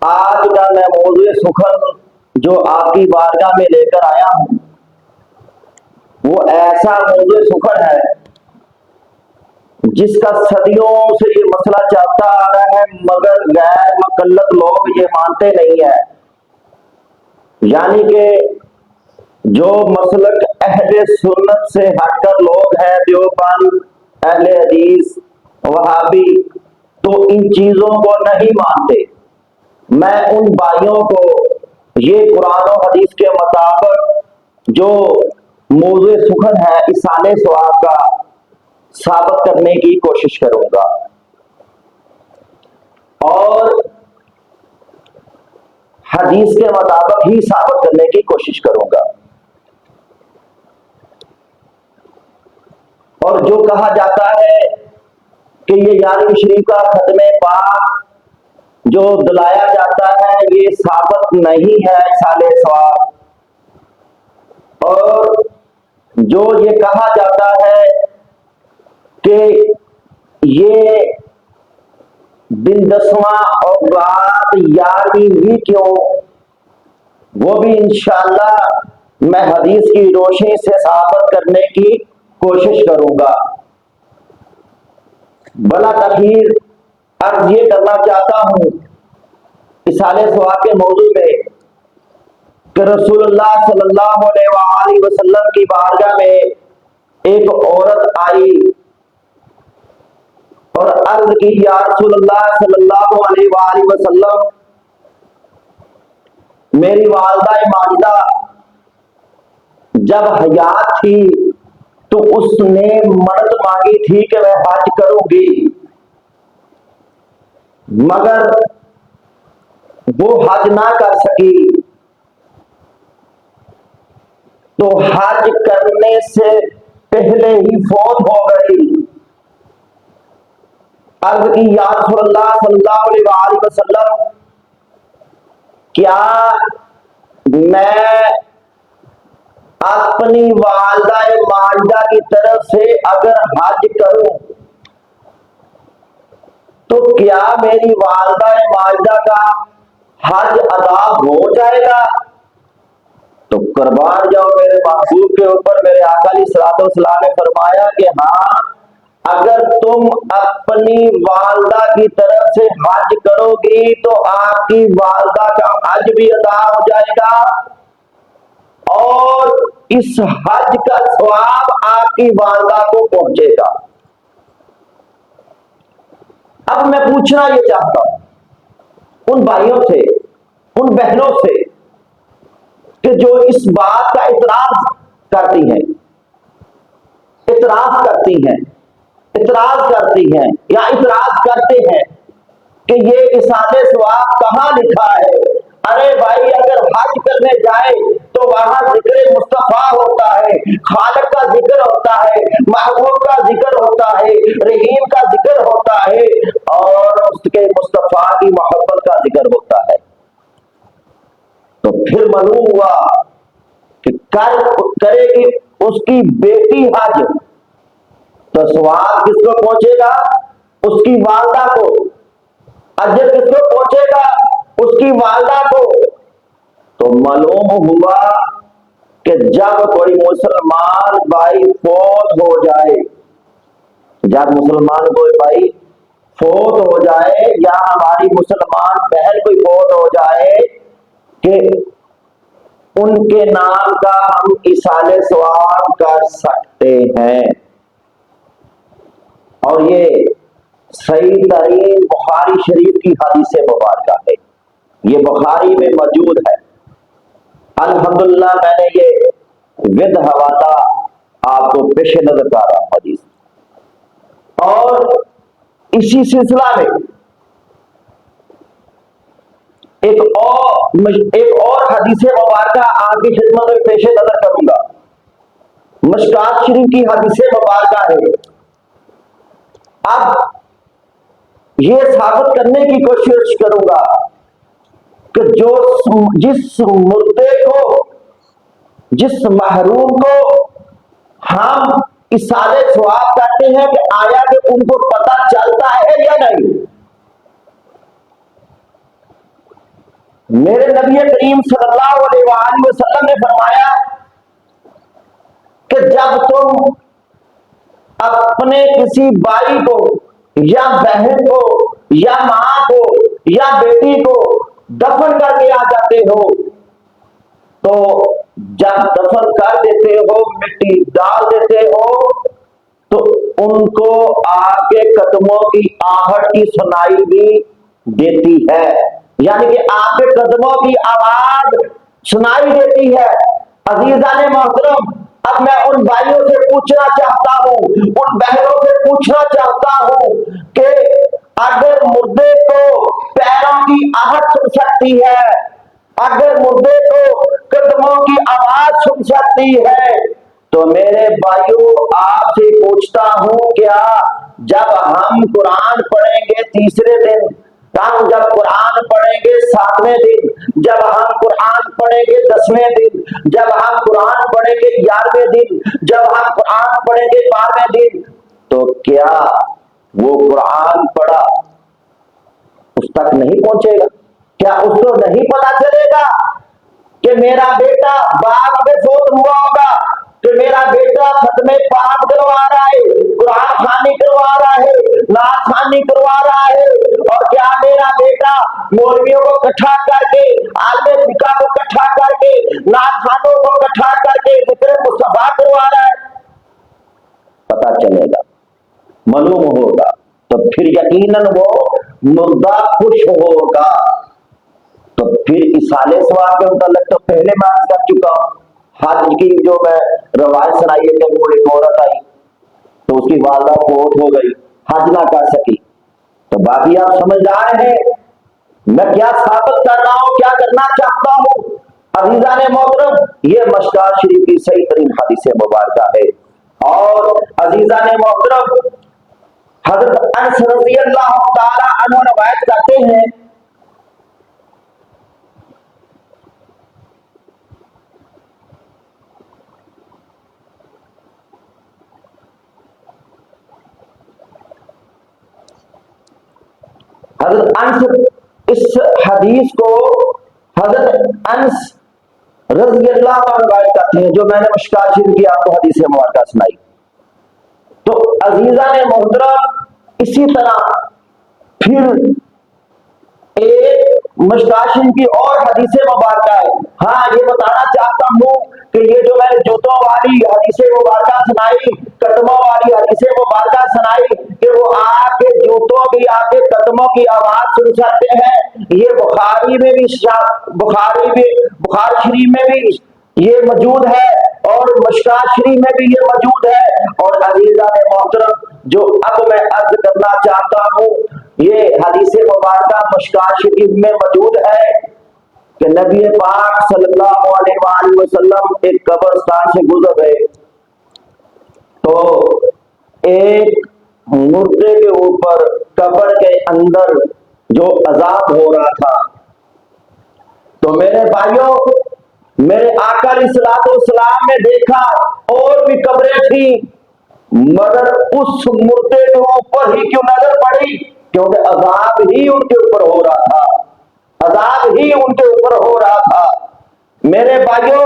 آج کا میں موضوع سخن جو آپ کی بارگاہ میں لے کر آیا ہوں وہ ایسا موضوع سخن ہے جس کا صدیوں سے یہ مسئلہ چلتا آ رہا ہے، مگر غیر مقلد لوگ یہ مانتے نہیں ہیں۔ یعنی کہ جو مسلک اہل سنت سے ہٹ کر لوگ ہیں، دیوبند، اہل حدیث، وہابی، تو ان چیزوں کو نہیں مانتے۔ میں ان بھائیوں کو یہ قرآن و حدیث کے مطابق جو موضوع سخن ہے ایصال ثواب کا ثابت کرنے کی کوشش کروں گا، اور حدیث کے مطابق ہی ثابت کرنے کی کوشش کروں گا۔ اور جو کہا جاتا ہے کہ یہ یارو شریف کا ختم پاک جو دلایا جاتا ہے یہ ثابت نہیں ہے ایصال ثواب، اور جو یہ کہا جاتا ہے کہ یہ دن 10واں اور رات 11ویں بھی کیوں، وہ بھی انشاءاللہ میں حدیث کی روشنی سے ثابت کرنے کی کوشش کروں گا۔ بلا تخیر عرض یہ کرنا چاہتا ہوں ایصال ثواب کے موضوع میں کہ رسول اللہ صلی اللہ علیہ وآلہ وسلم کی بارگاہ میں ایک عورت آئی اور عرض کی، یا رسول اللہ صلی اللہ علیہ وآلہ وسلم، میری والدہ ماجدہ جب حیات تھی تو اس نے منت مانگی تھی کہ میں حج کروں گی، مگر وہ حج نہ کر سکی، تو حج کرنے سے پہلے ہی فوت ہو گئی۔ عرض کی، یا رسول اللہ صلی اللہ علیہ وآلہ وسلم، کیا میں اپنی والدہ ماجدہ کی طرف سے اگر حج کروں تو کیا میری والدہ ماجدہ کا حج ادا ہو جائے گا؟ تو قربان جاؤ میرے محبوب کے اوپر، میرے آقا علیہ الصلوۃ والسلام نے فرمایا کہ ہاں، اگر تم اپنی والدہ کی طرف سے حج کرو گی تو آپ کی والدہ کا حج بھی ادا ہو جائے گا اور اس حج کا ثواب آپ کی والدہ کو پہنچے گا۔ اب میں پوچھنا یہ چاہتا ہوں ان بھائیوں سے، ان بہنوں سے کہ جو اس بات کا اعتراض کرتی ہیں یا اعتراض کرتے ہیں کہ یہ ایصال ثواب کہاں لکھا ہے؟ ارے بھائی، اگر حج کرنے جائے تو وہاں ذکر مصطفیٰ ہوتا ہے، خالق کا ذکر ہوتا ہے، محبوب کا ذکر ہوتا ہے، رحیم کا ذکر ہوتا ہے، اور اس کے مصطفیٰ کی محبت کا ذکر ہوتا ہے۔ تو پھر معلوم ہوا کہ کرے گی اس کی بیٹی حج تو ثواب کس کو پہنچے گا؟ اس کی والدہ کو۔ اجر کس کو پہنچے گا؟ اس کی والدہ کو۔ تو معلوم ہوا کہ جب کوئی مسلمان بھائی فوت ہو جائے، فوت ہو جائے یا ہماری مسلمان بہن کوئی فوت ہو جائے کہ ان کے نام کا ہم ایصال ثواب کر سکتے ہیں، اور یہ صحیح ترین بخاری شریف کی حدیث مبارکہ ہے، یہ بخاری میں موجود ہے۔ الحمدللہ میں نے یہ ود حوالہ آپ کو پیش نظر کر رہا ہوں حدیث، اور اسی سلسلہ میں ایک اور حدیث مبارکہ آپ کی خدمت میں پیش نظر کروں گا۔ مشکوٰۃ شریف کی حدیث مبارکہ ہے۔ اب یہ ثابت کرنے کی کوشش کروں گا کہ جس مردے کو، جس محروم کو ہم ایصال ثواب کہتے ہیں، کہ آیا کہ ان کو پتہ چلتا ہے یا نہیں؟ میرے نبی کریم صلی اللہ علیہ وآلہ وسلم نے فرمایا کہ جب تم اپنے کسی بھائی کو یا بہن کو یا ماں کو یا بیٹی کو دفن کر کے آ جاتے ہو تو جب دفن کر دیتے ہو مٹی ڈال دیتے ہو تو ان کو آپ کے قدموں کی آہٹ کی سنائی بھی دیتی ہے، یعنی کہ آپ کے قدموں کی آواز سنائی دیتی ہے۔ عزیزان محترم، اب میں ان بھائیوں سے پوچھنا چاہتا ہوں، ان بہنوں سے پوچھنا چاہتا ہوں کہ اگر مردے کو پیروں کی آہٹ سن سکتی ہے، اگر مردے کو قدموں کی آواز سن سکتی ہے، تو میرے بھائیوں آپ سے پوچھتا ہوں، کیا جب ہم قرآن پڑھیں گے تیسرے دن، ہم جب قرآن پڑھیں گے 7ویں دن، جب ہم قرآن پڑھیں گے 10ویں دن، جب ہم قرآن پڑھیں گے 11ویں دن، جب ہم قرآن پڑھیں گے 12ویں دن، تو کیا وہ قرآن پڑھا اس تک نہیں پہنچے گا؟ کیا اس کو نہیں پتا چلے گا کہ میرا بیٹا باغ میں فوت ہوا ہوگا، کہ میرا بیٹا ختمے پاک کروا رہا ہے، قرآن خوانی کروا رہا ہے، نعت خوانی کروا رہا ہے، اور کیا میرا بیٹا مولویوں کو اکٹھا کر کے، عالم فقہ کو اکٹھا کر کے، نعت خوانوں کو اکٹھا کر کے ذکر مصطفیٰ کروا رہا ہے؟ پتا چلے گا، معلوم ہوگا، تو پھر یقیناً وہ مردہ خوش ہوگا۔ تو پھر اصالے سوال کے متعلق تو پہلے میں عرض کر چکا ہوں۔ حج کی جو میں روایت سنائی ہے کہ وہ ایک عورت آئی تو اس کی والدہ فوت ہو گئی، حج نہ کر سکی، تو باقی آپ سمجھ رہے ہیں میں کیا ثابت کر رہا ہوں، کیا کرنا چاہتا ہوں۔ عزیزان محترم، یہ مشکوٰۃ شریف کی صحیح ترین حدیث مبارکہ ہے۔ اور عزیزان محترم، حضرت انس رضی اللہ تعالی عنہ روایت کرتے ہیں حضرت انس، اس حدیث کو حضرت انس رضی اللہ عنہ روایت کرتے ہیں جو میں نے مشکوٰۃ شریف کی آپ کو حدیث مبارکہ سنائی۔ تو عزیزان محترم، اسی طرح پھر ایک مشکوٰۃ شریف کی اور حدیث مبارکہ ہے۔ ہاں، یہ بتانا چاہتا ہوں کہ یہ جو میں نے جوتوں والی حدیث مبارکہ سنائی، قدموں والی حدیث مبارکہ سنائی کہ وہ آپ کے جوتوں کی، آپ کے قدموں کی آواز سن سکتے ہیں، یہ بخاری میں بھی، بخاری شریف میں بھی یہ موجود ہے اور مشکوٰۃ شریف میں بھی یہ موجود ہے۔ اور عزیزان محترم، جو اب میں عرض کرنا چاہتا ہوں، یہ حدیث مبارکہ مشکوٰۃ شریف میں موجود ہے کہ نبی پاک صلی اللہ علیہ وآلہ وسلم ایک قبرستان سے گزر گئے تو ایک مردے کے اوپر قبر کے اندر جو عذاب ہو رہا تھا، تو میرے بھائیوں، میرے آقا علیہ الصلوۃ والسلام نے دیکھا اور بھی قبریں تھیں، مگر اس مردے کے اوپر ہی کیوں نظر پڑی؟ کیونکہ عذاب ہی ان کے اوپر ہو رہا تھا، عذاب ہی ان کے اوپر ہو رہا تھا۔ میرے بھائیوں،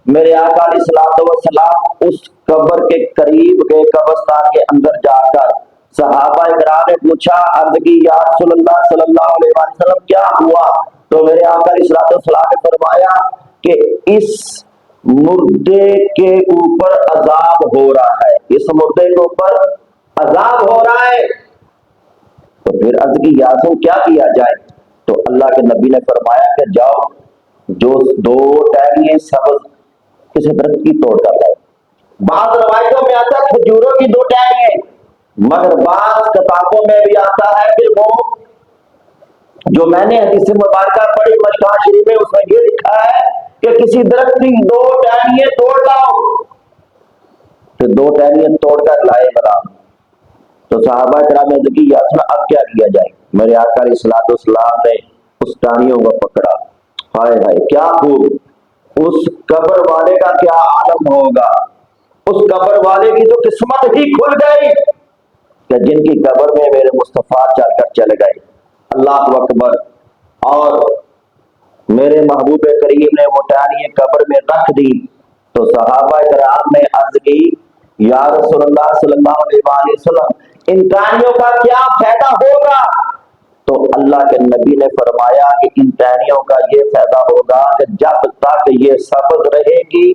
میرے آقا علیہ الصلوۃ والسلام اس قبر کے قریب گئے، قبرستان کے اندر جا کر صحابہ کرام نے پوچھا، عرض کی، یا رسول اللہ صلی اللہ علیہ وسلم کیا ہوا؟ تو میرے آقا علیہ الصلوۃ والسلام نے فرمایا کہ اس مردے کے اوپر عذاب ہو رہا ہے، اس مردے کے اوپر عذاب ہو رہا ہے۔ تو پھر عرض کی، یا رسول کیا کیا جائے؟ تو اللہ کے نبی نے فرمایا کہ جاؤ، جو 2 ٹہنیاں سبز کسی درخت کی توڑ کر لاؤ۔ بعض روایتوں میں آتا ہے کھجوروں کی 2 ٹہنیاں، مگر بعض کتابوں میں بھی آتا ہے کہ وہ جو میں نے حدیث مبارکہ پڑھی مشکوٰۃ شریف میں، اس میں یہ لکھا ہے کہ کسی درخت کی 2 ٹہنیاں توڑ لاؤ۔ پھر 2 ٹہنیاں توڑ کر لائے غلام، تو صحابہ کرام نے کہا، اب کیا کیا جائے؟ میرے آقا علیہ الصلوۃ والسلام نے اس ٹہنیوں کو پکڑا، ہائے ہائے کیا خوب، اس قبر والے کا کیا عالم ہوگا، اس قبر والے کی تو قسمت ہی کھل گئی کہ جن کی قبر میں میرے مصطفیٰ چل کر چلے گئے۔ اللہ اکبر۔ اور میرے महबूब करीम ने वो टहनियाँ कब्र में रख दी तो सहाबा कराम ने अर्ज की, या रसूलुल्लाह सल्लल्लाहु अलैहि वसल्लम इन टहनियों का क्या फायदा होगा? तो अल्लाह के नबी ने फरमाया कि इन टहनियों का ये फायदा होगा कि जब तक ये सबज रहेगी,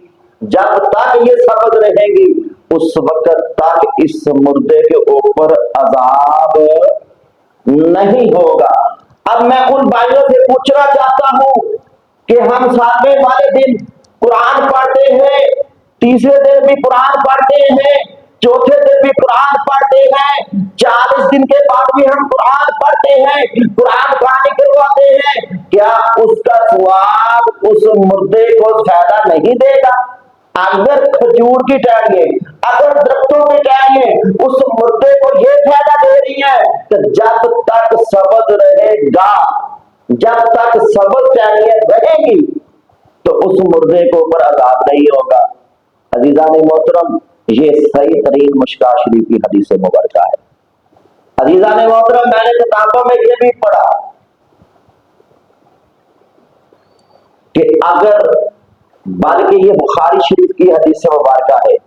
जब तक ये सबज रहेगी, उस वक्त तक इस मुर्दे के ऊपर अजाब नहीं होगा। अब मैं उन भाइयों से पूछना चाहता हूं कि हम सातवें वाले दिन कुरान पढ़ते हैं, तीसरे दिन भी कुरान पढ़ते हैं, चौथे दिन भी कुरान पढ़ते हैं, 40 दिन के बाद भी हम कुरान पढ़ते हैं, कुरान कहानी करवाते हैं, क्या उसका स्वाब उस मुर्दे को फायदा नहीं देगा? अगर खजूर की टहनियाँ, अगर दरख्तों की टहनियाँ उस मुर्दे को ये फायदा दे रही है कि जब तक सबज रहेगा, जब तक सबज टहनियाँ रहेगी तो उस मुर्दे को ऊपर अजाब नहीं होगा। अजीजान मोहतरम, ये सही तरीन मुश्का शरीफ की हदीस मुबारक है। अजीजान मोहतरम, मैंने किताबों में ये भी पढ़ा कि अगर, बल्कि ये बुखारी शरीफ की हदीस मुबारक है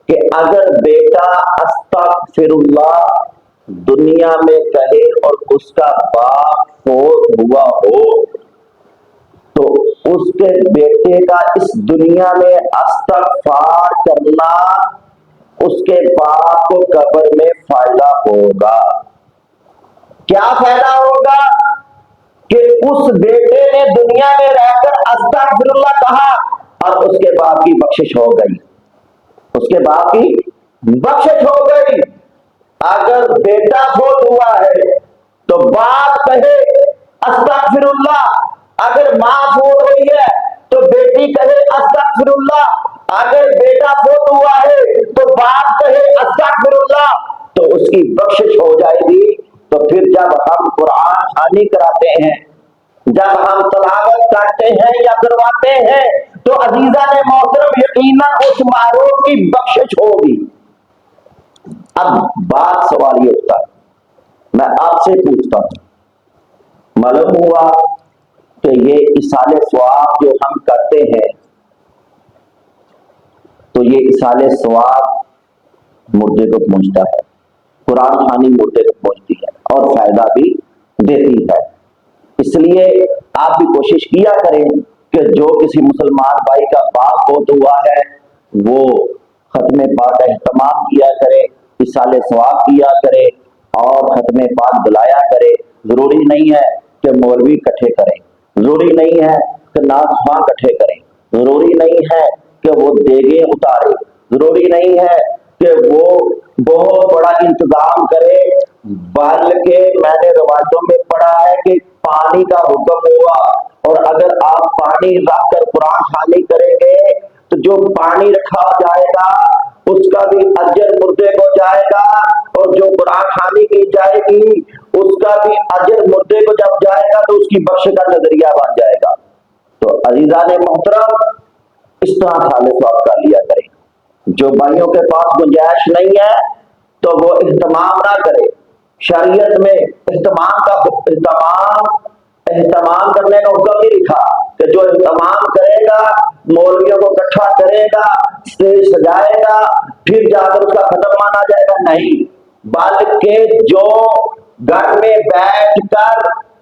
कि अगर बेटा अस्तगफिरुल्लाह दुनिया में कहे और उसका बाप फोत हुआ हो तो उसके बेटे का इस दुनिया में इस्तगफार करना उसके बाप को कब्र में फायदा होगा। क्या फायदा होगा? कि उस बेटे ने दुनिया में रहकर अस्तगफिरुल्लाह कहा और उसके बाप की बख्शिश हो गई, उसके बाप की बख्शिश हो गई। अगर बेटा फोत हुआ है तो बाप कहे अस्तगफिरुल्लाह, अगर माँ फोत हुई है तो बेटी कहे अस्तगफिरुल्लाह, अगर बेटा फोत हुआ है तो बाप कहे अस्तगफिरुल्लाह, तो उसकी बख्शिश हो जाएगी। तो फिर जब हम कुरान खानी कराते हैं, जब हम तलावत करते हैं या करवाते हैं तो अजीजा ने मोहतरम यकीनन उस मारूफ की बख्शिश होगी। अब बात सवाल ये उठता है, मैं आपसे पूछता हूं, मालूम हुआ कि ये इसाले सवाब जो हम करते हैं तो ये इसाले सवाब मुर्दे को पहुंचता है, कुरान खानी मुर्दे को पहुंचती है और फायदा भी देती है। इसलिए आप भी कोशिश किया करें कि जो किसी मुसलमान भाई का बाप फोत हुआ है वो खत्मे पाक का इहतमाम किया करे, इसाले सवाब किया करे और खत्मे पाक दिलाया करे। जरूरी नहीं है कि मौलवी इकट्ठे करें, जरूरी नहीं है कि नाज़ इकट्ठे करें, जरूरी नहीं है कि वो देगे उतारे, जरूरी नहीं है कि वो बहुत बड़ा इंतजाम करे, बल्कि मैंने रवायतों में पढ़ा है कि पानी का हुक्म हुआ और अगर आप पानी रख कर कुरान खानी करेंगे तो जो पानी रखा जाएगा उसका भी अजर मुर्दे को जाएगा और जो कुरान खानी की जाएगी उसका भी अजर मुर्दे को जब जाएगा तो उसकी बख्श का नजरिया बन जाएगा। तो अजीजान मोहतरम, इस तरह साले स्वाब कर लिया करें। जो भाइयों के पास गुंजाइश नहीं है तो वो इहतमाम ना करे। शरीयत में इहतमाम करने का हुक्म नहीं लिखा कि जो इहतमाम करेगा, मौलवियों को इकट्ठा करेगा, स्टेज सजाएगा, फिर जाकर उसका खत्म माना जाएगा, नहीं, बल्कि जो घर में बैठकर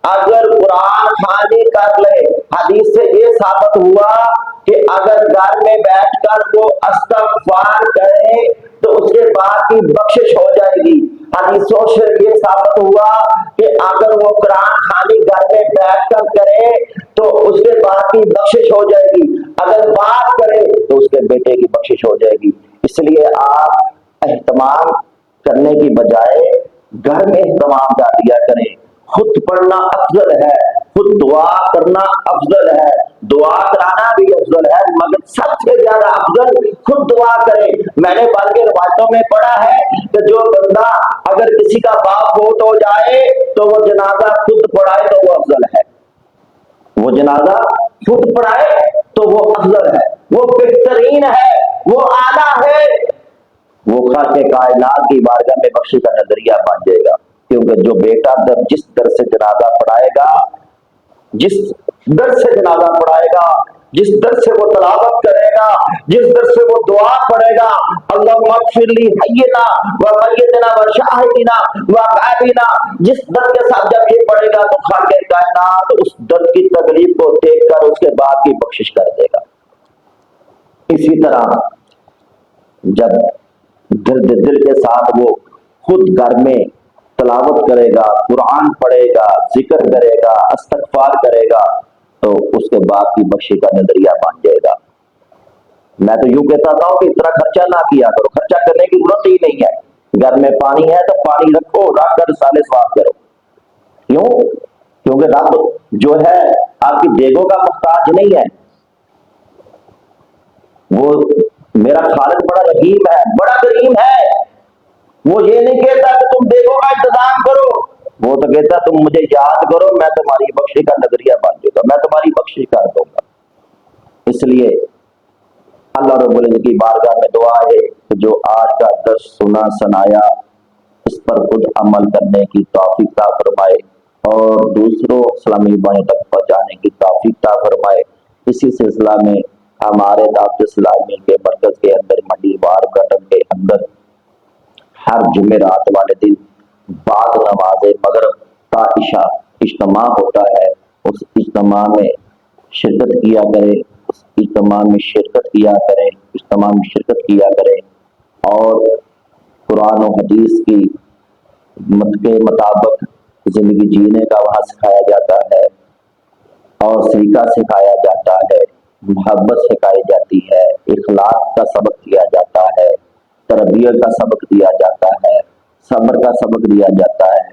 अगर कुरान खानी कर ले, हदीस से ये साबित हुआ कि अगर घर में बैठकर वो इस्तगफार करे तो उसके बाद की बख्शिश हो जाएगी। हदीसों से ये साबित हुआ कि अगर वो कुरान खानी घर में बैठकर करे तो उसके बाद की बख्शिश हो जाएगी, अगर बात करे तो उसके बेटे की बख्शिश हो जाएगी। इसलिए आप एहतमाम करने की बजाय घर में एहतमाम कर दिया करें। खुद पढ़ना अफजल है, खुद दुआ करना अफजल है, दुआ कराना भी अफजल है, मगर सबसे ज्यादा अफजल खुद दुआ करें। मैंने बल्कि रवायतों में पढ़ा है कि जो बंदा अगर किसी का बाप फोत हो जाए तो वो जनाजा खुद पढ़ाए तो वो अफजल है, वो जनाजा खुद पढ़ाए तो वो अफजल है, वो बेहतरीन है, वो आला है, वो खाके कायनात की बारगाह में बख्शी का नजरिया बन जाएगा। क्योंकि जो बेटा जिस दर से जनाजा पढ़ाएगा, जिस در سے जनाजा पढ़ाएगा, जिस दर से वो तलावत करेगा, जिस दर से वो दुआ पढ़ेगा, अल्लाहुम्मा अग़फ़िरली हय्यिना व मय्यितना व शाहिदिना व गायबिना, जिस दर के साथ जब ये पढ़ेगा तो खालिक़ कायनात उस दर की तकलीफ को देखकर उसके बाद की बख्शिश कर देगा। इसी तरह जब दर्द दिल के साथ वो खुद घर में तलावत करेगा, कुरान पढ़ेगा, जिक्र करेगा, इस्तिग़फ़ार करेगा, तो उसके बाद की बख्शी का नजरिया बन जाएगा। मैं तो यूं कहता था कि इतना खर्चा ना किया करो, खर्चा करने की जरूरत ही नहीं है। घर में पानी है तो पानी रखो, रख कर साले स्वाब करो। क्यों? क्योंकि रब जो है आपकी देगों का मुहताज नहीं है। वो मेरा खालिक बड़ा रहीम है, बड़ा करीम है। वो ये नहीं कहता कि तुम देगों का इंतजाम करो, वो तो कहता तुम मुझे याद करो, मैं तुम्हारी बख्शी का नजरिया बन जाऊंगा, मैं तुम्हारी बख्शी कर दूंगा। इसलिए अल्लाह रब्बुल इज़्ज़त की बारगाह में दुआ है कि जो आज का दर्स सुना सुनाया इस पर खुद अमल करने की तौफीक अता फरमाए और दूसरों इस्लामी भाइयों तक पहुंचाने की तौफीक अता फरमाए। इसी सिलसिला में हमारे दावत इस्लामी के मरकज के अंदर मंडी वार गठन के अंदर हर जुमेरात वाले दिन बाद नमाज मगरिब का इशा इज्तिमा होता है। उस इज्तिमा में शिरकत किया करें, उस इज्तिमा में शिरकत किया करें, इज्तिमा में शिरकत किया करें और कुरान और हदीस की मत के मुताबिक जिंदगी जीने का वहाँ सिखाया जाता है और सलीका सिखाया जाता है, मोहब्बत सिखाई जाती है, इखलास का सबक दिया जाता है, तरबियत का सबक दिया जाता है, सब्र का सबक दिया जाता है।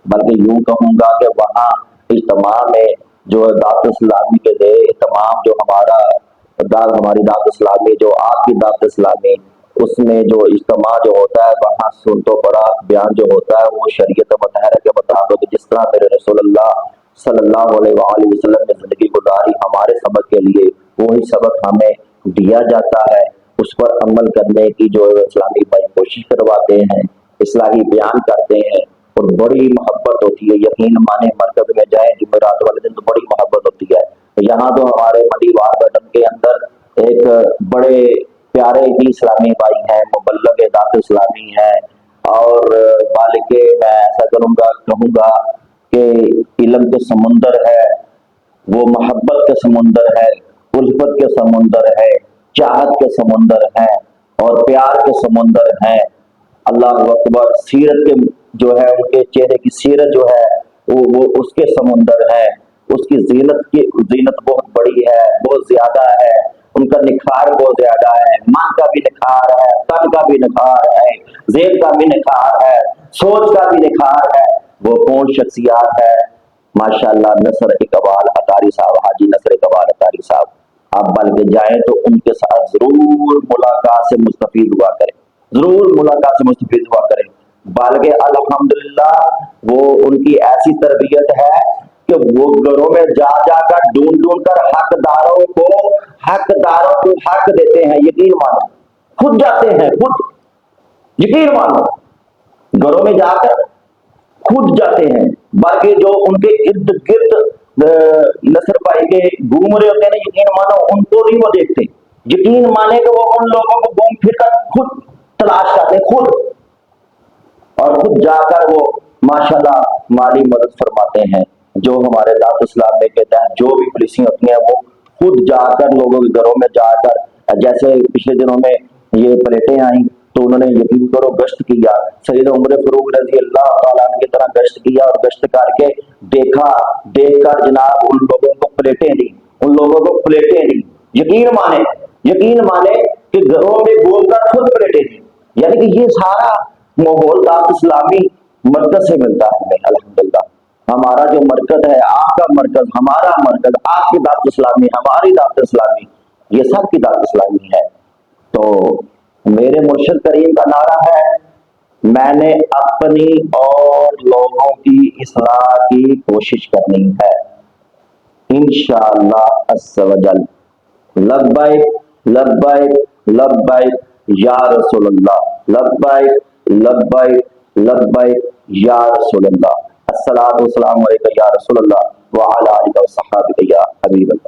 बल्कि यूं कहूँगा कि वहाँ इज्तिमा में जो दावत इस्लामी के लिए तमाम जो हमारी दावत इस्लामी जो आपकी दावत इस्लामी उसमें जो इज्तिमा जो होता है वहाँ सुन्नतों बड़ा बयान जो होता है वो शरीयत मुतहरा के मुताबिक जिस तरह मेरे रसूलुल्लाह सल्लल्लाहु अलैहि वसल्लम ने जिंदगी गुजारी हमारे सबक के लिए वही सबक हमें दिया जाता है। उस पर अमल करने की जो इस्लामी भाई कोशिश करवाते हैं, इस्लाही बयान करते हैं और बड़ी मोहब्बत होती है। यकीन माने मरकज में जाए जुमेरात वाले दिन तो बड़ी मोहब्बत होती है। यहाँ तो हमारे मंडी वार गठन के अंदर एक बड़े प्यारे ही इस्लामी भाई हैं, मुबल्लग दावत इस्लामी हैं और बालिके मैं ऐसा कहूँगा कि इल्म के समुंदर है, वो मोहब्बत के समुंदर है, उल्फत के समुंदर है, चाहत के समुंदर है और प्यार के समुंदर है। अल्लाह अकबर। सीरत के जो है उनके चेहरे की सीरत जो है वो उसके समुंदर है। उसकी जीनत बहुत बड़ी है, बहुत ज्यादा है, उनका निखार बहुत ज्यादा है, मन का भी निखार है, तन का भी निखार है, जेब का भी निखार है, सोच का भी निखार है। वो कौन शख्सियत है? माशाअल्लाह नसर इकबाल अतारी साहब, हाजी नसर इकबाल अतारी साहब। आप बल्कि जाएं तो उनके साथ जरूर मुलाकात से मुस्तफीद हुआ करें, जरूर मुलाकात से मुस्तफीद हुआ करें। बल्कि अल्हम्दुलिल्लाह वो उनकी ऐसी तरबियत है कि वो घरों में जा जाकर ढूंढ कर हकदारों को हक देते हैं। यकीन मानो, खुद जाते हैं, खुद यकीन मानो घरों में जाकर खुद जाते हैं। बाकी जो उनके इर्द गिर्द नसर भाई के घूम रहे होते हैं ना, यकीन मानो उनको नहीं वो देखते। यकीन माने कि वो उन लोगों को घूम फिर कर खुद तलाश करते, खुद और खुद जाकर वो माशाल्लाह माली मदद फरमाते हैं। जो हमारे दावत इस्लाम में कहते हैं जो भी पुलिसियां होती हैं वो खुद जाकर लोगों के घरों में जाकर, जैसे पिछले दिनों में ये प्लेटें आई तो उन्होंने यकीन करो गश्त किया, सैयद उमर फारूक रजी अल्लाह तआला अन्हु की तरह गश्त किया और गश्त करके देखकर जनाब उन लोगों को प्लेटें दी, उन लोगों को प्लेटें दी। यकीन माने कि घरों में घूमकर खुद प्लेटें दी। यानी कि ये सारा माहौल दावत इस्लामी मरकज से मिलता है हमें। अल्हम्दुलिल्लाह हमारा जो मरकज है, आपका मरकज, हमारा मरकज, आपकी दावत इस्लामी, हमारी दावत इस्लामी, ये सब की दावत इस्लामी है। तो मेरे मुर्शिद करीम का नारा है, मैंने अपनी और लोगों की इस्लाह की कोशिश करनी है इंशाअल्लाह अज़्ज़ व जल। लब्बैक लब्बैक लब्बैक या रसूलल्लाह, लब्बैक लब्बैक लब्बैक या रसूलल्लाह। अस्सलातु वस्सलामु अलैका या रसूलल्लाह। وعلى آلك وصحابك يا حبيب اللہ.